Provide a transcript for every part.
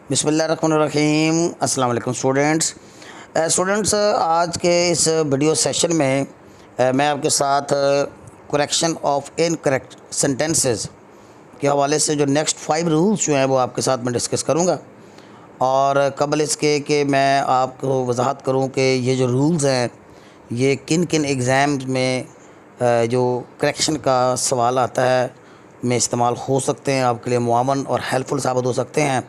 बिस्मिल्लाहिर्रहमानिर्रहीम। अस्सलाम वालेकुम स्टूडेंट्स। आज के इस वीडियो सेशन में मैं आपके साथ करेक्शन ऑफ इनकरेक्ट सेंटेंसेस के हवाले से जो नेक्स्ट 5 रूल्स जो हैं वो आपके साथ मैं डिस्कस करूंगा। और कबल इसके कि मैं आपको वजाहत करूं कि ये जो रूल्स हैं ये किन किन एग्ज़ाम्स में जो करेक्शन का सवाल आता है में इस्तेमाल हो सकते हैं, आपके लिए मुआवन और हेल्पफुल साबित हो सकते हैं।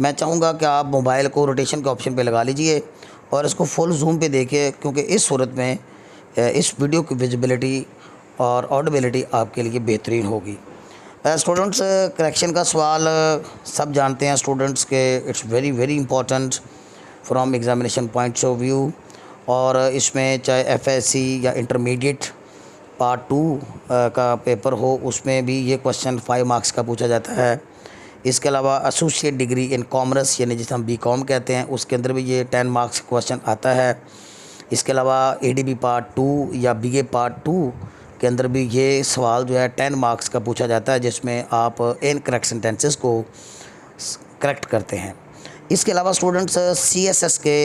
मैं चाहूँगा कि आप मोबाइल को रोटेशन के ऑप्शन पे लगा लीजिए और इसको फुल जूम पे देखिए, क्योंकि इस सूरत में इस वीडियो की विजिबिलिटी और ऑडिबिलिटी आपके लिए बेहतरीन होगी। स्टूडेंट्स, करेक्शन का सवाल सब जानते हैं स्टूडेंट्स के it's very very important from examination points of view. और इसमें चाहे एफएससी या इंटरमीडिएट पार्ट 2 का पेपर हो, उसमें भी ये क्वेश्चन 5 मार्क्स का पूछा जाता है। इसके अलावा एसोसिएट डिग्री इन कॉमर्स यानी जिसे हम बीकॉम कहते हैं, उसके अंदर भी ये 10 मार्क्स क्वेश्चन आता है। इसके अलावा एडीबी पार्ट 2 या बीए पार्ट 2 के अंदर भी ये सवाल जो है 10 मार्क्स का पूछा जाता है, जिसमें आप इनकरेक्ट सेंटेंसेस को करेक्ट करते हैं। इसके अलावा स्टूडेंट्स सीएसएस के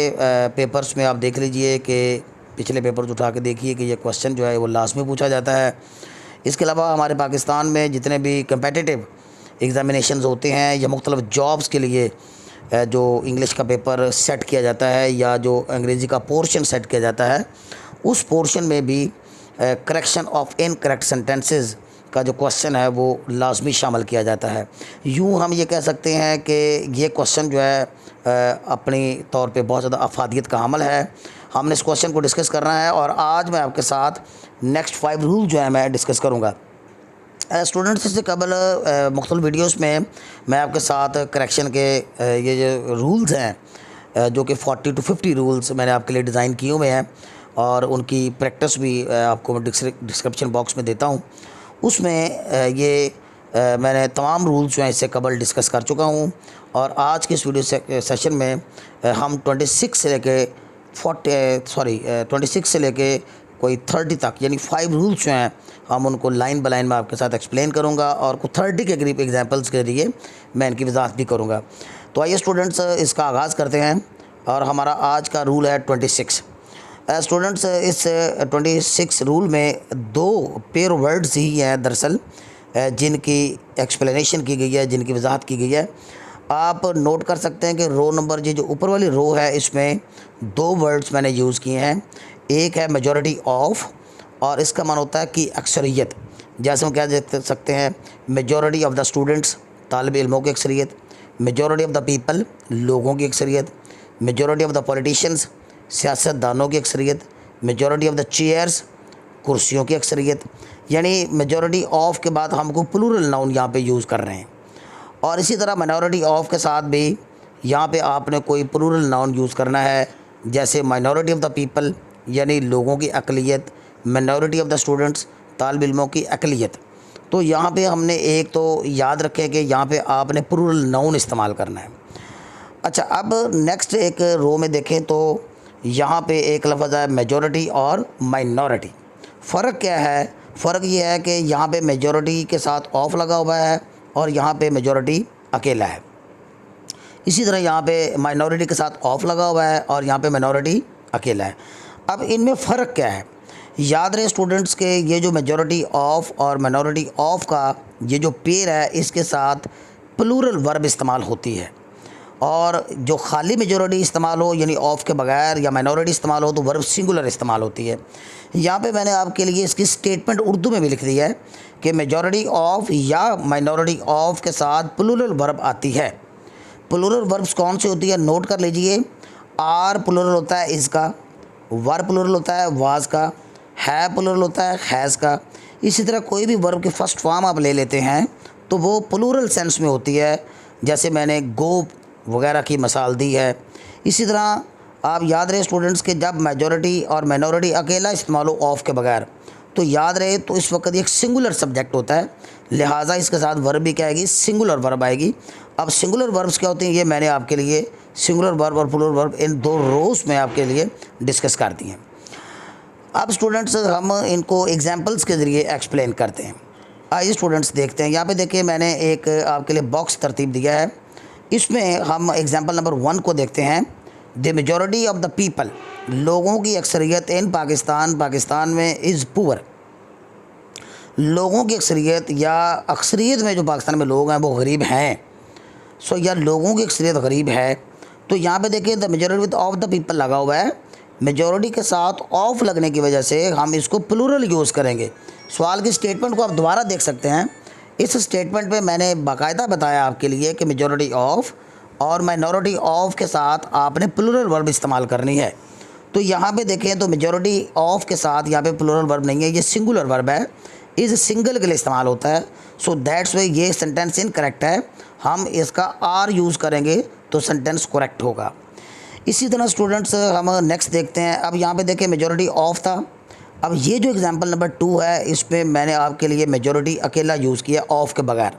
पेपर्स में आप देख लीजिए कि पिछले पेपर उठा के देखिए कि ये क्वेश्चन जो है वो लाजमी पूछा जाता है। इसके अलावा हमारे पाकिस्तान में जितने भी कम्पिटिटिव एग्ज़ामिनेशंस होते हैं या मुख्तलिफ जॉब्स के लिए जो इंग्लिश का पेपर सेट किया जाता है या जो अंग्रेज़ी का पोर्शन सेट किया जाता है, उस पोर्शन में भी करेक्शन ऑफ इनकरेक्ट सेंटेंसेस का जो क्वेश्चन है वो लाजमी शामिल किया जाता है। यूँ हम ये कह सकते हैं कि ये क्वेश्चन जो है अपनी तौर पे बहुत ज़्यादा अफादियत का हामिल है। हमने इस क्वेश्चन को डिस्कस करना है और आज मैं आपके साथ नेक्स्ट 5 रूल जो है मैं डिस्कस करूँगा। स्टूडेंट्स, इससे कबल मुख्तलिफ वीडियोस में मैं आपके साथ करेक्शन के ये जो रूल्स हैं जो कि 40 to 50 रूल्स मैंने आपके लिए डिज़ाइन किए हुए हैं और उनकी प्रैक्टिस भी आपको मैं डिस्क्रिप्शन बॉक्स में देता हूँ। उसमें ये मैंने तमाम रूल्स जो हैं इससे कबल डिस्कस कर चुका हूँ और आज के इस वीडियो सेशन में हम 26 से लेके 26 से लेके कोई 30 तक यानी 5 रूल्स जो हैं हम उनको लाइन बाय लाइन में आपके साथ एक्सप्लेन करूंगा और कुछ 30 के करीब एग्जांपल्स के जरिए मैं इनकी वजाहत भी करूंगा। तो आइए स्टूडेंट्स, इसका आगाज़ करते हैं और हमारा आज का रूल है 26। स्टूडेंट्स, इस 26 रूल में 2 पेयर वर्ड्स ही हैं दरअसल जिनकी एक्सप्लेनेशन की गई है, जिनकी वजाहत की गई है। आप नोट कर सकते हैं कि रो नंबर जो ऊपर वाली रो है इसमें 2 वर्ड्स मैंने यूज़ किए हैं। एक है मेजॉरिटी ऑफ और इसका मान होता है कि अक्सरियत। जैसे हम क्या देख सकते हैं, मेजॉरिटी ऑफ द स्टूडेंट्स तालिब इल्मों की अक्सरियत, मेजॉरिटी ऑफ द पीपल लोगों की अक्सरियत, मेजॉरिटी ऑफ द पॉलिटिशियंस सियासतदानों की अक्सरियत, मेजॉरिटी ऑफ द चेयर्स कुर्सियों की अक्सरियत। यानी मेजॉरिटी ऑफ के बाद हमको प्लूरल नाउन यहाँ पे यूज़ कर रहे हैं। और इसी तरह माइनॉरिटी ऑफ के साथ भी यहाँ पे आपने कोई प्लूरल नाउन यूज़ करना है, जैसे माइनॉरिटी ऑफ द पीपल यानी लोगों की अक़लियत, माइनॉरिटी ऑफ द स्टूडेंट्स तालिब इल्मों की अक़लियत। तो यहाँ पे हमने एक तो याद रखें कि यहाँ पे आपने प्लूरल नाउन इस्तेमाल करना है। अच्छा, अब नेक्स्ट एक रो में देखें तो यहाँ पे एक लफ्ज़ है मेजॉरिटी और माइनॉरिटी। फ़र्क क्या है? फ़र्क ये है कि यहाँ पे मेजॉरिटी के साथ ऑफ लगा हुआ है और यहाँ पे मेजॉरिटी अकेला है। इसी तरह यहाँ पे माइनॉरिटी के साथ ऑफ लगा हुआ है और यहाँ पे माइनॉरिटी अकेला है। अब इनमें फ़र्क क्या है? याद रहे स्टूडेंट्स के ये जो मेजॉरिटी ऑफ और माइनॉरिटी ऑफ का ये जो पेयर है इसके साथ प्लूरल वर्ब इस्तेमाल होती है, और जो खाली मेजॉरिटी इस्तेमाल हो यानी ऑफ के बगैर या माइनॉरिटी इस्तेमाल हो तो वर्ब सिंगुलर इस्तेमाल होती है। यहाँ पे मैंने आपके लिए इसकी स्टेटमेंट उर्दू में भी लिख दी है कि मेजॉरिटी ऑफ या माइनॉरिटी ऑफ के साथ प्लूरल वर्ब आती है। प्लूरल वर्ब्स कौन सी होती है नोट कर लीजिए। आर प्लूरल होता है इसका, वर प्लूरल होता है वाज का, है प्लूरल होता है हैज़ का। इसी तरह कोई भी वर्ब की फ़र्स्ट फॉर्म आप ले लेते हैं तो वो प्लूरल सेंस में होती है, जैसे मैंने गो वगैरह की मिसाल दी है। इसी तरह आप याद रहे स्टूडेंट्स के जब मेजॉरिटी और माइनॉरिटी अकेला इस्तेमाल हो ऑफ के बगैर, तो याद रहे तो इस वक्त एक सिंगुलर सब्जेक्ट होता है, लिहाजा इसके साथ वर्ब भी क्या आएगी, सिंगुलर वर्ब आएगी। अब सिंगुलर वर्ब्स क्या होते हैं ये मैंने आपके लिए सिंगुलर वर्ब और प्लूरल वर्ब इन 2 रोज़ में आपके लिए डिस्कस कर दी हैं। अब स्टूडेंट्स हम इनको एग्जांपल्स के ज़रिए एक्सप्लेन करते हैं। आइए स्टूडेंट्स देखते हैं। यहाँ पे देखिए मैंने एक आपके लिए बॉक्स तरतीब दिया है इसमें हम एग्जाम्पल नंबर 1 को देखते हैं। The majority of the people, लोगों की अक्सरियत इन पाकिस्तान में इज़ पुअर, लोगों की अक्सरियत या अक्सरियत में जो पाकिस्तान में लोग हैं वो गरीब हैं। सो या लोगों की अक्सरियत गरीब है। तो यहाँ पे देखिए the majority with of the people लगा हुआ है, मेजॉरिटी के साथ ऑफ लगने की वजह से हम इसको प्लूरल यूज़ करेंगे। सवाल की स्टेटमेंट को आप दोबारा देख सकते हैं। इस स्टेटमेंट पे मैंने बाकायदा बताया आपके लिए कि मेजॉरिटी ऑफ और माइनॉरिटी ऑफ के साथ आपने प्लूरल वर्ब इस्तेमाल करनी है। तो यहाँ पे देखें तो मेजॉरिटी ऑफ के साथ यहाँ पे प्लूरल वर्ब नहीं है, ये सिंगुलर वर्ब है, इस सिंगल के लिए इस्तेमाल होता है। सो दैट्स वे ये सेंटेंस इनकरेक्ट है। हम इसका आर यूज़ करेंगे तो सेंटेंस करेक्ट होगा। इसी तरह स्टूडेंट्स हम नेक्स्ट देखते हैं। अब यहाँ पे देखें मेजॉरिटी ऑफ था। अब ये जो एग्जांपल नंबर 2 है इस पर मैंने आपके लिए मेजॉरिटी अकेला यूज़ किया ऑफ के बगैर।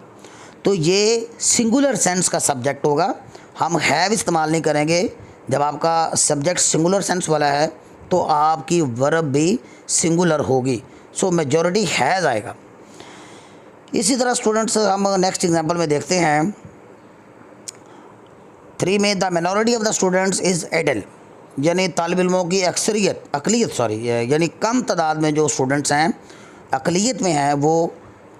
तो ये सिंगुलर सेंस का सब्जेक्ट होगा, हम हैव इस्तेमाल नहीं करेंगे। जब आपका सब्जेक्ट सिंगुलर सेंस वाला है तो आपकी वर्ब भी सिंगुलर होगी। सो मेजॉरिटी हैज़ आएगा। इसी तरह स्टूडेंट्स हम नेक्स्ट एग्जांपल में देखते हैं 3 में the minority of the students is adult, यानी तालिब इल्मों की अकलियत यानी कम तादाद में जो स्टूडेंट्स हैं अकलियत में हैं वो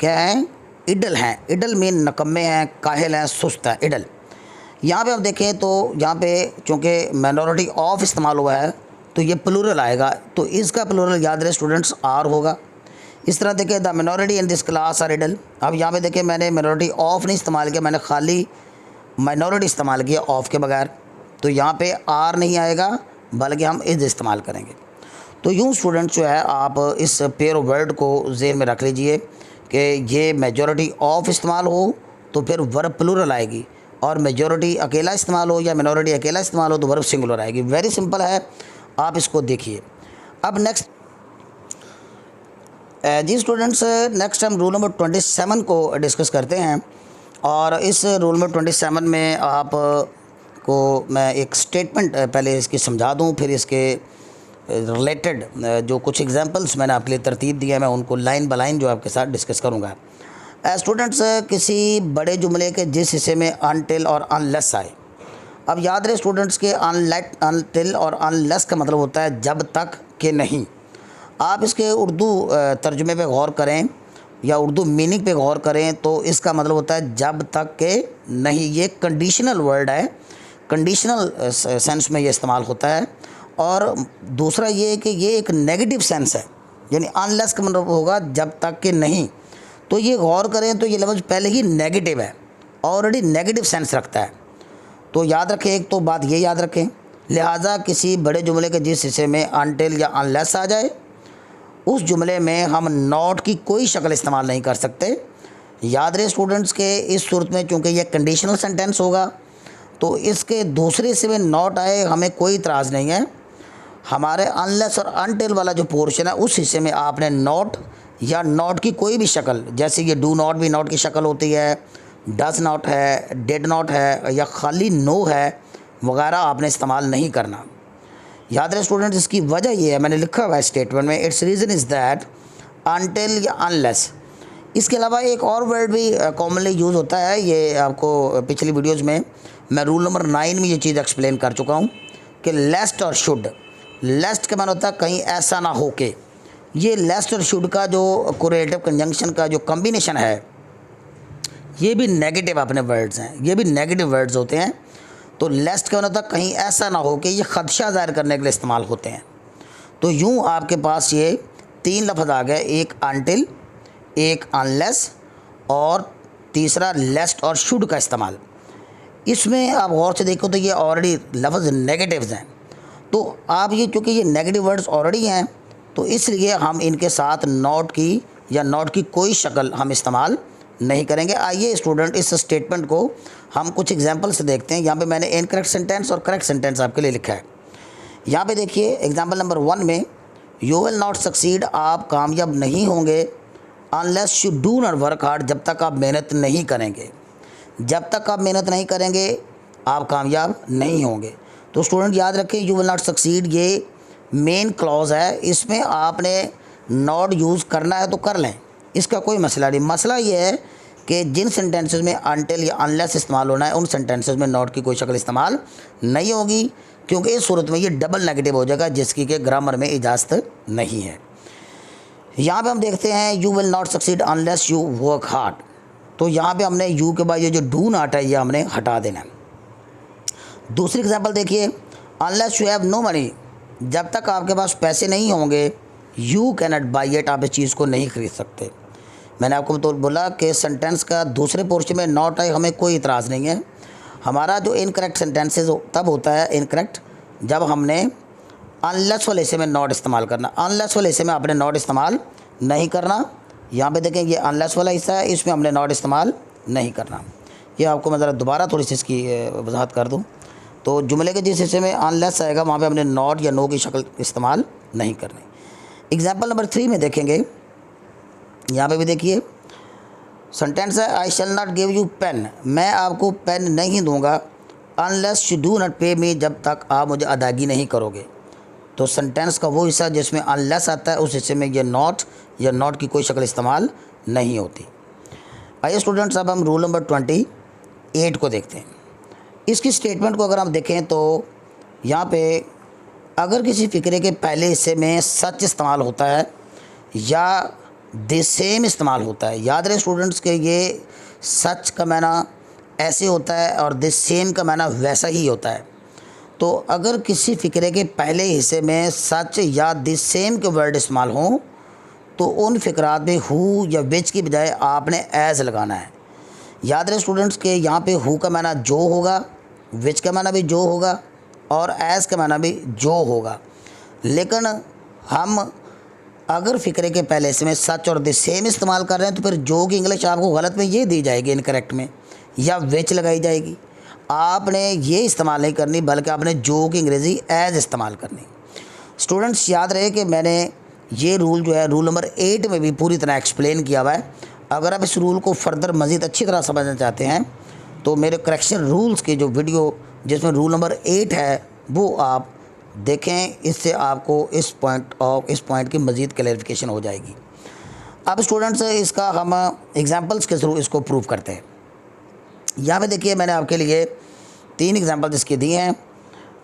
क्या हैं, इडल हैं। इडल मीन नकम्मे हैं, काहिल हैं, सुस्त हैं, इडल। यहाँ पे हम देखें तो यहाँ पे चूँकि माइनॉरिटी ऑफ इस्तेमाल हुआ है तो ये प्लूरल आएगा, तो इसका प्लूरल याद रहे स्टूडेंट्स आर होगा। इस तरह देखें the minority in this class are idle. अब यहाँ पे देखें मैंने माइनॉरिटी ऑफ नहीं इस्तेमाल किया, मैंने खाली माइनॉरिटी इस्तेमाल किया ऑफ के बगैर, तो यहाँ पे आर नहीं आएगा बल्कि हम इज इस्तेमाल करेंगे। तो यूँ स्टूडेंट्स जो है आप इस पेयर ऑफ वर्ड को ज़हन में रख लीजिए कि ये मेजॉरिटी ऑफ इस्तेमाल हो तो फिर वर्ब प्लूरल आएगी, और मेजॉरिटी अकेला इस्तेमाल हो या माइनॉरिटी अकेला इस्तेमाल हो तो वर्ब सिंगुलर आएगी। वेरी सिंपल है, आप इसको देखिए। अब नेक्स्ट जी स्टूडेंट्स नेक्स्ट हम रूल नंबर 27 को डिस्कस करते हैं। और इस रूल नंबर 27 में आप को मैं एक स्टेटमेंट पहले इसकी समझा दूं, फिर इसके रिलेटेड जो कुछ एग्जांपल्स मैंने आपके लिए तरतीब दिया है मैं उनको लाइन बाय लाइन जो आपके साथ डिस्कस करूंगा। स्टूडेंट्स किसी बड़े जुमले के जिस हिस्से में अनटिल और अनलेस आए, अब याद रहे स्टूडेंट्स के अनटिल और अनलेस का मतलब होता है जब तक कि नहीं। आप इसके उर्दू तर्जुमे पे गौर करें या उर्दू मीनिंग पे गौर करें तो इसका मतलब होता है जब तक के नहीं। ये कंडीशनल वर्ड है, कंडीशनल सेंस में ये इस्तेमाल होता है। और दूसरा ये है कि ये एक नेगेटिव सेंस है, यानी अनलेस का मतलब होगा जब तक के नहीं। तो ये गौर करें तो ये लफ्ज़ पहले ही नेगेटिव है, ऑलरेडी नेगेटिव सेंस रखता है। तो याद रखें, एक तो बात ये याद रखें, लिहाजा किसी बड़े जुमले के जिस हिस्से में अनटिल या अनलेस आ जाए उस जुमले में हम नॉट की कोई शक्ल इस्तेमाल नहीं कर सकते। याद रहे स्टूडेंट्स के इस सूरत में चूँकि यह कंडीशनल सेंटेंस होगा तो इसके दूसरे हिस्से में नॉट आए हमें कोई इतराज़ नहीं है। हमारे अनलेस और अनटिल वाला जो पोर्शन है उस हिस्से में आपने नॉट या नॉट की कोई भी शक्ल, जैसे ये डू नॉट भी नॉट की शक्ल होती है, डज नॉट है, डिड नॉट है या खाली नो है वगैरह आपने इस्तेमाल नहीं करना। याद रहे स्टूडेंट्स इसकी वजह ये है, मैंने लिखा हुआ है स्टेटमेंट में, it's reason is that until या अनलेस। इसके अलावा एक और वर्ड भी कॉमनली यूज़ होता है, ये आपको पिछली वीडियोज़ में मैं रूल नंबर 9 में ये चीज़ एक्सप्लेन कर चुका हूँ कि लेस्ट और शुड। लेस्ट का माना होता है कहीं ऐसा ना हो के। ये लेस्ट और शुड का जो कोरिलेटिव कंजंक्शन का जो कॉम्बिनेशन है ये भी नेगेटिव अपने वर्ड्स हैं, ये भी नेगेटिव वर्ड्स होते हैं। तो लेस्ट का मतलब कहीं ऐसा ना हो कि ये ख़दशा ज़ाहिर करने के लिए इस्तेमाल होते हैं। तो यूँ आपके पास ये 3 लफ्ज़ आ गए, एक अनटिल, एक अनलेस और तीसरा लेस्ट और शुड का इस्तेमाल। इसमें आप गौर से देखो तो ये ऑलरेडी लफ्ज़ नेगेटिव्स हैं। तो आप ये क्योंकि ये नेगेटिव वर्ड्स ऑलरेडी हैं तो इसलिए हम इनके साथ नॉट की या नॉट की कोई शक्ल हम इस्तेमाल नहीं करेंगे। आइए स्टूडेंट इस स्टेटमेंट को हम कुछ एग्जांपल से देखते हैं। यहाँ पे मैंने इनकरेक्ट सेंटेंस और करेक्ट सेंटेंस आपके लिए लिखा है। यहाँ पे देखिए एग्जांपल नंबर 1 में यू विल नॉट सक्सीड, आप कामयाब नहीं होंगे, unless you do not work hard, जब तक आप मेहनत नहीं करेंगे। जब तक आप मेहनत नहीं करेंगे आप कामयाब नहीं होंगे। तो स्टूडेंट याद रखें यू विल नॉट सक्सीड ये मेन क्लॉज है, इसमें आपने नॉट यूज़ करना है तो कर लें, इसका कोई मसला नहीं। मसला ये है कि जिन सेंटेंसेस में अनटिल या अनलेस इस्तेमाल होना है उन सेंटेंसेस में नॉट की कोई शक्ल इस्तेमाल नहीं होगी, क्योंकि इस सूरत में ये डबल नेगेटिव हो जाएगा जिसकी कि ग्रामर में इजाज़त नहीं है। यहाँ पे हम देखते हैं you will not succeed unless you work hard. तो यहाँ पे हमने यू के बाद ये जो डू नॉट है ये हमने हटा देना है। दूसरी एग्जांपल देखिए, unless you have no money, जब तक आपके पास पैसे नहीं होंगे यू कैनॉट बाई इट, आप इस चीज़ को नहीं खरीद सकते। मैंने आपको तो बोला कि सेंटेंस का दूसरे पोर्शन में नॉट है, हमें कोई इतराज़ नहीं है। हमारा जो इनकरेक्ट सेंटेंसेस तब होता है इनकरेक्ट जब हमने अनलेस वाले हिस्से में नॉट इस्तेमाल करना। अनलेस वाले हिस्से में आपने नॉट इस्तेमाल नहीं करना। यहाँ पे देखें ये अनलेस वाला हिस्सा है, इसमें हमने नॉट इस्तेमाल नहीं करना। ये आपको मैं ज़रा दोबारा थोड़ी सी इसकी वजाहत कर दूँ। तो जुमले के जिस हिस्से में अनलेस आएगा वहाँ पे हमने नॉट या नो की शक्ल इस्तेमाल नहीं करनी। एग्जाम्पल नंबर 3 में देखेंगे, यहाँ पे भी देखिए सेंटेंस है I shall not give you pen, मैं आपको पेन नहीं दूंगा अनलेस यू डू नॉट पे मी, जब तक आप मुझे अदायगी नहीं करोगे। तो सेंटेंस का वो हिस्सा जिसमें अनलेस आता है उस हिस्से में ये नॉट या नॉट की कोई शक्ल इस्तेमाल नहीं होती। आइए स्टूडेंट्स अब हम रूल नंबर 28 को देखते हैं। इसकी स्टेटमेंट को अगर हम देखें तो यहाँ पे अगर किसी फ़िक्रे के पहले हिस्से में सच इस्तेमाल होता है या द सेम इस्तेमाल होता है, याद रहे स्टूडेंट्स के ये सच का माना ऐसे होता है और द सेम का माना वैसा ही होता है। तो अगर किसी फ़िक्रे के पहले हिस्से में सच या द सेम के वर्ड इस्तेमाल हों तो उन फ़िक्रात में हु या विच की बजाय आपने एज़ लगाना है। याद रहे स्टूडेंट्स के यहाँ पे हु का माना जो होगा, विच का माना भी जो होगा और एज़ का माना भी जो होगा। लेकिन हम अगर फ़िक्रे के पहले हिस्से में सच और द सेम इस्तेमाल कर रहे हैं तो फिर जो की इंग्लिश आपको गलत में ये दी जाएगी इनकरेक्ट में, या विच लगाई जाएगी। आपने ये इस्तेमाल नहीं करनी बल्कि आपने जो की अंग्रेज़ी एज़ इस्तेमाल करनी। स्टूडेंट्स याद रहे कि मैंने ये रूल जो है रूल नंबर 8 में भी पूरी तरह एक्सप्लेन किया हुआ है। अगर आप इस रूल को फर्दर मज़ीद अच्छी तरह समझना चाहते हैं तो मेरे करेक्शन रूल्स की जो वीडियो जिसमें रूल नंबर 8 है वो आप देखें, इससे आपको इस पॉइंट की मज़ीद क्लैरिफिकेशन हो जाएगी। अब स्टूडेंट्स इसका हम एग्जांपल्स के थ्रू इसको प्रूव करते हैं। यहाँ पे देखिए मैंने आपके लिए 3 एग्जांपल इसके दिए हैं।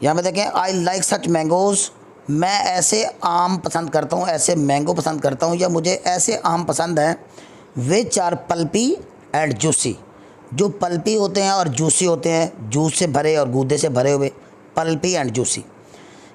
यहाँ पे देखें आई लाइक सच मैंगोज़, मैं ऐसे आम पसंद करता हूँ, ऐसे मैंगो पसंद करता हूँ या मुझे ऐसे आम पसंद हैं which are pulpy and juicy, जो पल्पी होते हैं और जूसी होते हैं, जूस से भरे और गूदे से भरे हुए, पल्पी एंड जूसी।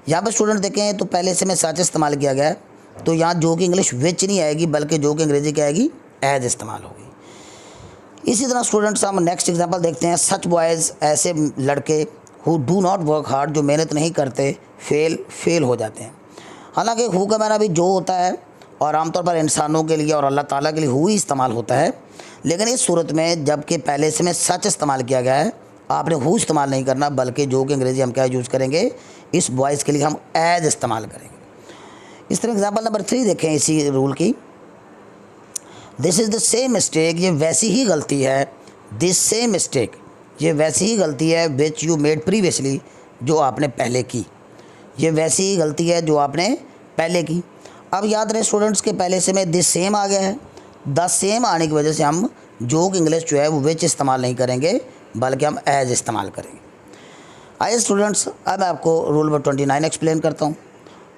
यहाँ पर स्टूडेंट देखें तो पहले से मैं सच इस्तेमाल किया गया है, तो यहाँ जो कि इंग्लिश विच नहीं आएगी बल्कि जो कि अंग्रेज़ी क्या आएगी एज इस्तेमाल होगी। इसी तरह स्टूडेंट्स हम नेक्स्ट एग्जांपल देखते हैं, सच बॉयज़, ऐसे लड़के who do not work hard, जो मेहनत नहीं करते फेल हो जाते हैं। हालांकि हु का माना भी जो होता है और आमतौर पर इंसानों के लिए और अल्लाह ताला के लिए हु ही इस्तेमाल होता है, लेकिन इस सूरत में जबकि पहले से में सच इस्तेमाल किया गया है आपने हु इस्तेमाल नहीं करना बल्कि जो कि अंग्रेज़ी हम क्या यूज़ करेंगे, इस बॉयज़ के लिए हम एज इस्तेमाल करेंगे। इस तरह एग्जाम्पल नंबर 3 देखें इसी रूल की, this is the same mistake, ये वैसी ही गलती है, दिस सेम मिस्टेक, ये वैसी ही गलती है विच यू मेड प्रीवियसली, जो आपने पहले की, ये वैसी ही गलती है जो आपने पहले की। अब याद रहे स्टूडेंट्स के पहले से में दिस सेम आ गया है, द सेम आने की वजह से हम जो इंग्लिश जो है वो विच इस्तेमाल नहीं करेंगे बल्कि हम एज इस्तेमाल करेंगे। आइए स्टूडेंट्स अब मैं आपको रूल नंबर 29 एक्सप्लेन करता हूँ।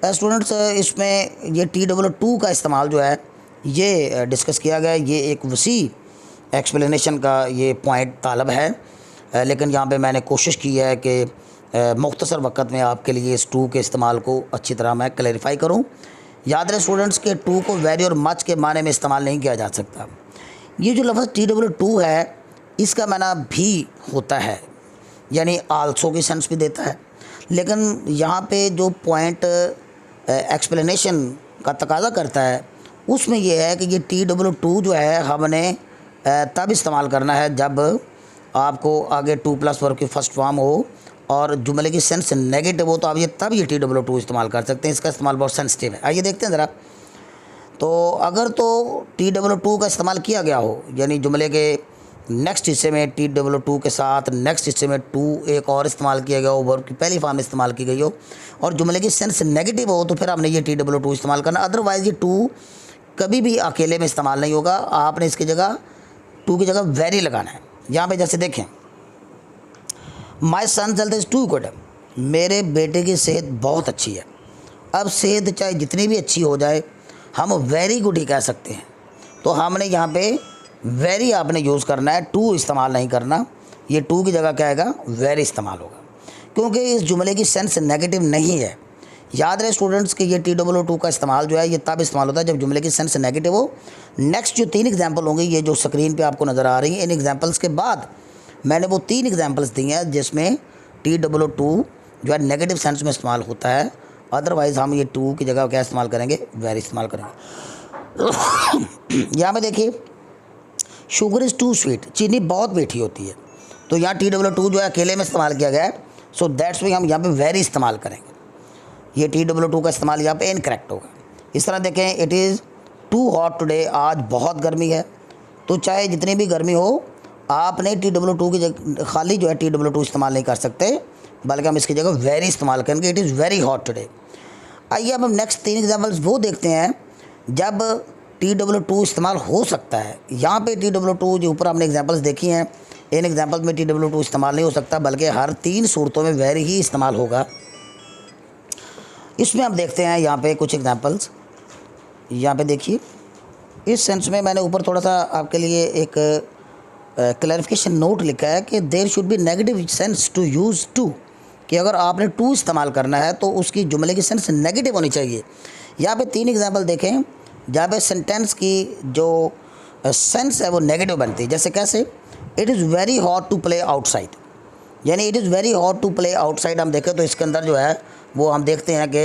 स्टूडेंट्स इसमें ये TW2 का इस्तेमाल जो है ये डिस्कस किया गया है, ये एक वसी एक्सप्लेनेशन का ये पॉइंट तालब है, लेकिन यहाँ पे मैंने कोशिश की है कि मुख्तसर वक्त में आपके लिए इस टू के इस्तेमाल को अच्छी तरह मैं क्लैरिफाई करूँ। याद रहे स्टूडेंट्स के टू को वेरी और मच के माने में इस्तेमाल नहीं किया जा सकता। ये जो लफ्ज़ TW2 है इसका माना भी होता है, यानी आल्सो की सेंस भी देता है, लेकिन यहाँ पे जो पॉइंट एक्सप्लेनेशन का तकाजा करता है उसमें यह है कि ये TW2 जो है हमने तब इस्तेमाल करना है जब आपको आगे 2+ वर्ब की फर्स्ट फॉर्म हो और जुमले की सेंस नेगेटिव हो, तो आप ये तब ये TW2 इस्तेमाल कर सकते हैं। इसका इस्तेमाल बहुत सेंसिटिव है। आइए देखते हैं ज़रा। तो अगर तो TW2 का इस्तेमाल किया गया हो, यानी जुमले के नेक्स्ट हिस्से में TW2 के साथ नेक्स्ट हिस्से में टू एक और इस्तेमाल किया गया हो, वर्ब की पहली फॉर्म इस्तेमाल की गई हो और जुमले की सेंस नेगेटिव हो, तो फिर आपने ये TW2 इस्तेमाल करना। अदरवाइज़ ये टू कभी भी अकेले में इस्तेमाल नहीं होगा, आपने इसकी जगह टू की जगह वेरी लगाना है। यहाँ पे जैसे देखें, माई सन हेल्थ इज़ टू गुड, मेरे बेटे की सेहत बहुत अच्छी है। अब सेहत चाहे जितनी भी अच्छी हो जाए, हम वेरी गुड ही कह सकते हैं। तो हमने यहाँ पे वेरी आपने यूज़ करना है, टू इस्तेमाल नहीं करना। ये टू की जगह क्या आएगा, वेरी इस्तेमाल होगा, क्योंकि इस जुमले की सेंस नेगेटिव नहीं है। याद रहे स्टूडेंट्स कि ये TWO2 का इस्तेमाल जो है ये तब इस्तेमाल होता है जब जुमले की सेंस नेगेटिव हो। नेक्स्ट जो 3 एग्जाम्पल होंगे, ये जो स्क्रीन पे आपको नज़र आ रही हैं, इन एग्जाम्पल्स के बाद मैंने वो 3 एग्जाम्पल्स दी हैं जिसमें TWO2 जो है नेगेटिव सेंस में इस्तेमाल होता है। अदरवाइज़ हम ये टू की जगह क्या इस्तेमाल करेंगे, वेरी इस्तेमाल करेंगे। यहाँ पे देखिए, शुगर इज़ टू स्वीट, चीनी बहुत मीठी होती है। तो यहाँ TWO2 जो है अकेले में इस्तेमाल किया गया है, सो दैट्स वाई हम यहाँ पे वेरी इस्तेमाल करेंगे। ये TWO2 का इस्तेमाल यहाँ पे इनकरेक्ट होगा। इस तरह देखें, it is too hot today, आज बहुत गर्मी है। तो चाहे जितनी भी गर्मी हो, आपने TWO2 की जगह खाली जो है TWO2 इस्तेमाल नहीं कर सकते, बल्कि हम इसकी जगह वेरी इस्तेमाल करेंगे। It is very hot today. आइए अब हम नेक्स्ट 3 एग्जाम्पल्स वो देखते हैं जब TWO2 इस्तेमाल हो सकता है। यहाँ पे TWO2 जो ऊपर हमने एग्जाम्पल्स देखी हैं, इन एग्जाम्पल्स में TWO2 इस्तेमाल नहीं हो सकता, बल्कि हर 3 सूरतों में वेरी ही इस्तेमाल होगा। इसमें हम देखते हैं यहाँ पे कुछ एग्जाम्पल्स। यहाँ पे देखिए, इस सेंस में मैंने ऊपर थोड़ा सा आपके लिए एक क्लैरिफिकेशन नोट लिखा है कि there should be negative sense to use too, कि अगर आपने टू इस्तेमाल करना है तो उसकी जुमले की सेंस नेगेटिव होनी चाहिए। यहाँ पे 3 एग्जाम्पल देखें जहाँ पे सेंटेंस की जो सेंस है वो नेगेटिव बनती है। जैसे कैसे, it is very hot to play outside, यानी it is very hot to play outside हम देखें तो इसके अंदर जो है वो हम देखते हैं कि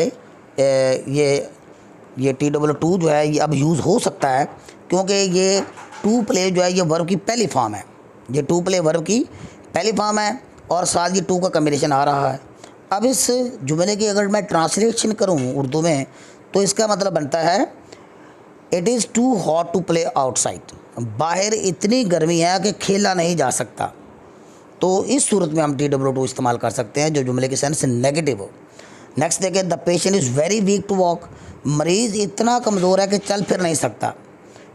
ये TWO2 जो है ये अब यूज़ हो सकता है, क्योंकि ये टू प्ले जो है ये वर्ब की पहली फॉर्म है। ये टू प्ले वर्ब की पहली फॉर्म है और साथ ये टू का कम्बिनेशन आ रहा है। अब इस जुमले की अगर मैं ट्रांसलेशन करूँ उर्दू में तो इसका मतलब बनता है it is too hot to play outside, बाहर इतनी गर्मी है कि खेला नहीं जा सकता। तो इस सूरत में हम TWO2 इस्तेमाल कर सकते हैं जो जुमले की सेंस नेगेटिव हो। नेक्स्ट देखें, the patient is very weak to walk, मरीज़ इतना कमज़ोर है कि चल फिर नहीं सकता।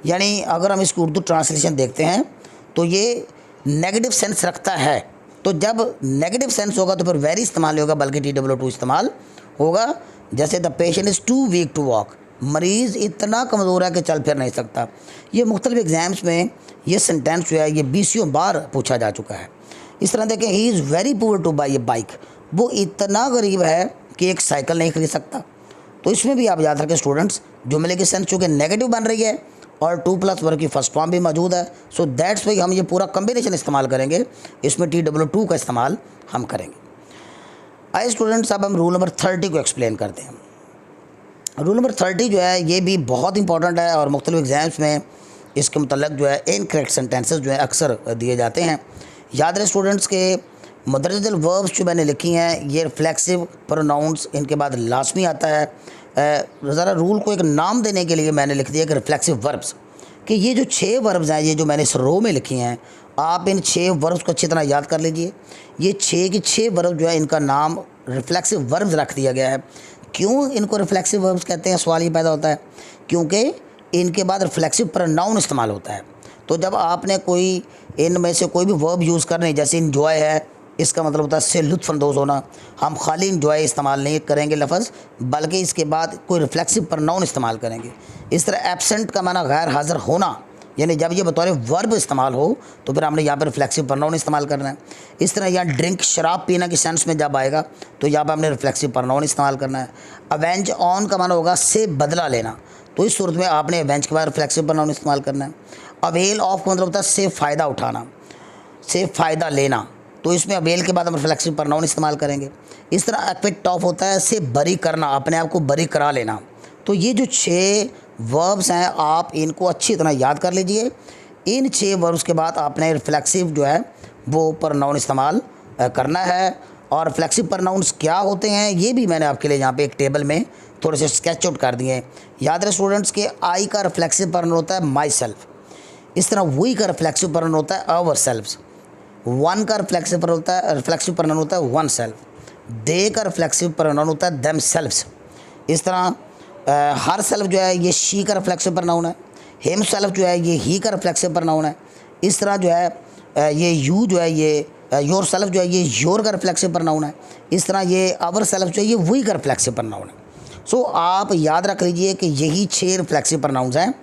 यानी अगर हम इसकी उर्दू ट्रांसलेशन देखते हैं तो ये नेगेटिव सेंस रखता है। तो जब नेगेटिव सेंस होगा तो फिर वेरी इस्तेमाल नहीं होगा, बल्कि TWO2 इस्तेमाल होगा। जैसे the patient is too weak to walk, मरीज़ इतना कमज़ोर है कि चल फिर नहीं सकता। ये मुख्तलिफ एग्ज़ाम्स में ये सेंटेंस जो है ये 20 बार पूछा जा चुका है। इस तरह देखें, he is very poor two by A bike, वो इतना गरीब है कि एक साइकिल नहीं खरीद सकता। तो इसमें भी आप याद रखें स्टूडेंट्स, जुमले की सेंस चूँकि नेगेटिव बन रही है और टू प्लस वर्ब की फर्स्ट फॉर्म भी मौजूद है, सो दैट्स वाई हम ये पूरा कम्बिनेशन इस्तेमाल करेंगे। इसमें TWO2 का इस्तेमाल हम करेंगे। आइए स्टूडेंट्स, अब हम रूल नंबर 30 को एक्सप्लेन करते हैं। रूल नंबर 30 जो है ये भी बहुत इंपॉर्टेंट है और मुख्तलिफ एग्ज़ाम्स में इसके मतलब जो है इनकरेक्ट सेंटेंसेस जो है अक्सर दिए जाते हैं। याद रहे स्टूडेंट्स के मुदर्रिजल वर्ब्स जो मैंने लिखी हैं ये रिफ्लेक्सिव प्रोनाउंस, इनके बाद लाजमी आता है। ज़रा रूल को एक नाम देने के लिए मैंने लिख दिया कि रिफ्लेक्सिव वर्ब्स, कि ये जो 6 वर्ब्स हैं, ये जो मैंने इस रो में लिखी हैं, आप इन 6 वर्ब्स को अच्छी तरह याद कर लीजिए। ये 6 की 6 वर्ब जो है इनका नाम रिफ्लेक्सिव वर्ब्स रख दिया गया है। क्यों इनको रिफ्लेक्सिव वर्ब्स कहते हैं, सवाल ये पैदा होता है, क्योंकि इनके बाद रिफ्लेक्सिव प्रोनाउन इस्तेमाल होता है। तो जब आपने कोई इनमें से कोई भी वर्ब यूज़ करनी, जैसे इन्जॉय है, इसका मतलब होता है इससे लुत्फ़अंदोज़ होना, हम खाली इन्जॉय इस्तेमाल नहीं करेंगे लफ्ज़, बल्कि इसके बाद कोई रिफ्लेक्सिव प्रोनाउन इस्तेमाल करेंगे। इस तरह एब्सेंट का माना गैर हाज़िर होना, यानी जब ये बतौर वर्ब इस्तेमाल हो तो फिर हमने यहाँ पर रिफ्लेक्सिव प्रोनाउन इस्तेमाल करना है। इस तरह यहाँ ड्रिंक शराब पीना की सेंस में जब आएगा तो यहाँ पर हमने रिफ्लेक्सिव प्रोनाउन इस्तेमाल करना है। अवेंज ऑन का माना होगा से बदला लेना, तो इस सूरत में आपने अवेंज के बाद रिफ्लेक्सिव प्रोनाउन इस्तेमाल करना है। अवेल ऑफ का मतलब होता है से फ़ायदा उठाना, से फ़ायदा लेना, तो इसमें अवेल के बाद हम रिफ्लेक्सिव प्रोनाउन इस्तेमाल करेंगे। इस तरह एक्विट ऑफ होता है से बरी करना, अपने आप को बरी करा लेना। तो ये जो 6 वर्ब्स हैं आप इनको अच्छी तरह याद कर लीजिए। इन 6 वर्ब्स के बाद आपने रिफ्लेक्सिव जो है वो प्रोनाउन इस्तेमाल करना है। और रिफ्लेक्सिव प्रोनाउंस क्या होते हैं ये भी मैंने आपके लिए यहाँ पे एक टेबल में थोड़े से स्केच आउट कर दिए हैं। याद रहे स्टूडेंट्स के आई का रिफ्लेक्सिव प्रोनाउन होता है माई सेल्फ, इस तरह वी का रिफ्लेक्सिव प्रोनाउन होता है आवर सेल्व्स, वन का रिफ्लेक्सिव प्रोनाउन होता है वन सेल्फ, दे का रिफ्लेक्सिव प्रोनाउन होता है देम सेल्व्स। इस तरह हर सेल्फ जो है ये शी का रिफ्लेक्सिव प्रोनाउन है, हिम सेल्फ जो है ये ही का रिफ्लेक्सिव प्रोनाउन है। इस तरह जो है ये यू जो है ये योर सेल्फ जो है ये योर का रिफ्लेक्सिव प्रोनाउन है। इस तरह ये आवर सेल्फ जो है ये वी का रिफ्लेक्सिव प्रोनाउन है। सो आप याद रख लीजिए कि यही 6 रिफ्लेक्सिव प्रोनाउंस हैं।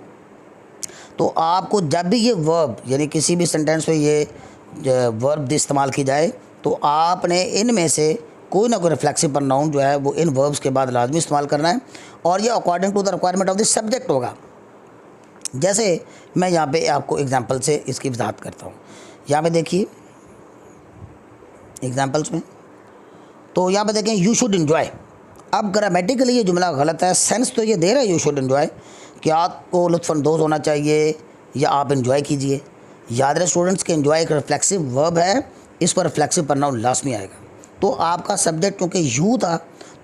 तो आपको जब भी ये वर्ब यानी किसी भी सेंटेंस में ये वर्ब इस्तेमाल की जाए तो आपने इनमें से कोई ना कोई रिफ्लेक्सिव प्रोनाउन जो है वो इन वर्ब्स के बाद लाजमी इस्तेमाल करना है और ये according to the requirement of the subject होगा। जैसे मैं यहाँ पे आपको एग्जांपल से इसकी वजाहत करता हूँ। यहाँ पे देखिए एग्जांपल्स में, तो यहाँ पे देखें यू शुड इन्जॉय। अब ग्रामेटिकली ये जुमला गलत है, सेंस तो ये दे रहा है यू शुड इन्जॉय कि आपको लुत्फ़अंदोज़ होना चाहिए या आप इन्जॉय कीजिए। याद रहे स्टूडेंट्स के इन्जॉय एक रिफ्लेक्सिव वर्ब है, इस पर रिफ्लेक्सिव प्रोनाउन लाजमी आएगा। तो आपका सब्जेक्ट क्योंकि यू था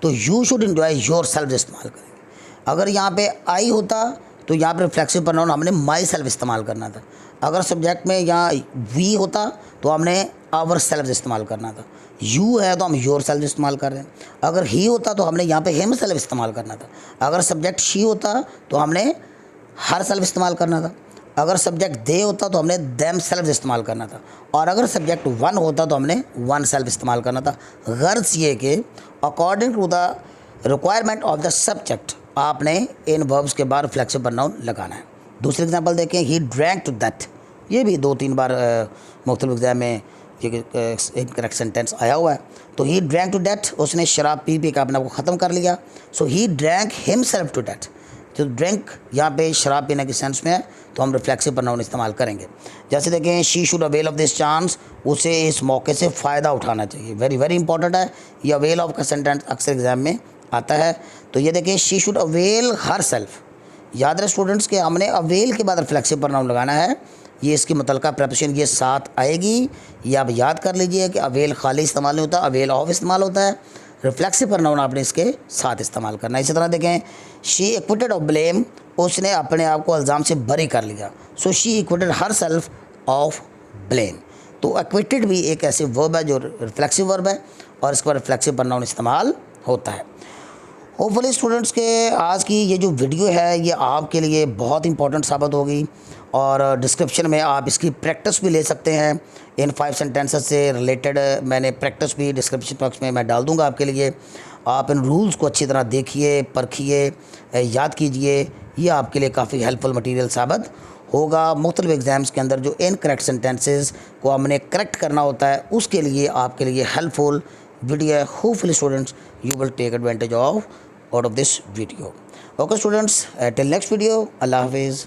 तो you should enjoy your self इस्तेमाल करेंगे। अगर यहाँ पे आई होता तो यहाँ पर रिफ्लेक्सिव प्रोनाउन हमने माई सेल्फ इस्तेमाल करना था। अगर सब्जेक्ट में यहाँ वी होता तो हमने आवर सेल्फ इस्तेमाल करना था। यू है तो हम योर सेल्फ इस्तेमाल कर रहे हैं। अगर ही होता तो हमने यहाँ पे हिम सेल्फ इस्तेमाल करना था। अगर सब्जेक्ट शी होता तो हमने हर सेल्फ इस्तेमाल करना था। अगर सब्जेक्ट दे होता तो हमने देम सेल्फ इस्तेमाल करना था। और अगर सब्जेक्ट वन होता तो हमने वन सेल्फ इस्तेमाल करना था। गर्ज ये कि according to the requirement of the subject आपने इन वर्ब्स के बाद रिफ्लेक्सिव प्रोनाउन लगाना है। दूसरी एग्जांपल देखें, ही ड्रैंक टू दैट। ये भी 2-3 बार मुख्तलिफ एग्जाम में ये इनकरेक्ट सेंटेंस आया हुआ है। तो ही ड्रैंक टू डेथ, उसने शराब पी पी के अपने आप को ख़त्म कर लिया। So he drank himself to death. तो ड्रिंक यहाँ पे शराब पीने के सेंस में है तो हम रिफ्लेक्सिव प्रोनाउन इस्तेमाल करेंगे। जैसे देखें she should avail of this chance, उसे इस मौके से फ़ायदा उठाना चाहिए। वेरी वेरी इंपॉर्टेंट है ये अवेल ऑफ का सेंटेंस, अक्सर एग्जाम में आता है। तो ये देखें she should avail her self. याद रहे स्टूडेंट्स के हमने अवेल के बाद रिफ्लेक्सिव प्रोनाउन लगाना है। ये इसकी मुतलका प्रपोजिशन ये साथ आएगी। ये आप याद कर लीजिए कि अवेल खाली इस्तेमाल नहीं होता, अवेल ऑफ इस्तेमाल होता है। रिफ्लेक्सिव प्रोनाउन आपने इसके साथ इस्तेमाल करना है। इसी तरह देखें शी एक्विटेड ऑफ ब्लेम, उसने अपने आप को इल्ज़ाम से बरी कर लिया। So she acquitted her self of blame. तो एक्विटेड भी एक ऐसे वर्ब है जो रिफ्लेक्सिव वर्ब है और इसके बाद रिफ्लेक्सिव प्रोनाउन इस्तेमाल होता है। होपफुली स्टूडेंट्स के आज की ये जो वीडियो है ये आपके लिए बहुत इंपॉर्टेंट साबित होगी और डिस्क्रिप्शन में आप इसकी प्रैक्टिस भी ले सकते हैं। इन 5 सेंटेंसेस से रिलेटेड मैंने प्रैक्टिस भी डिस्क्रिप्शन बॉक्स में मैं डाल दूंगा आपके लिए। आप इन रूल्स को अच्छी तरह देखिए, परखिए, याद कीजिए। ये आपके लिए काफ़ी हेल्पफुल मटेरियल साबित होगा। मुख्तलिफ एग्ज़ाम्स के अंदर जो इनकरेक्ट सेंटेंसेस को हमने करेक्ट करना होता है उसके लिए आपके लिए हेल्पफुल वीडियो है। Hopefully students you will take advantage of out of this video. Okay students, till next video, Allah Hafiz.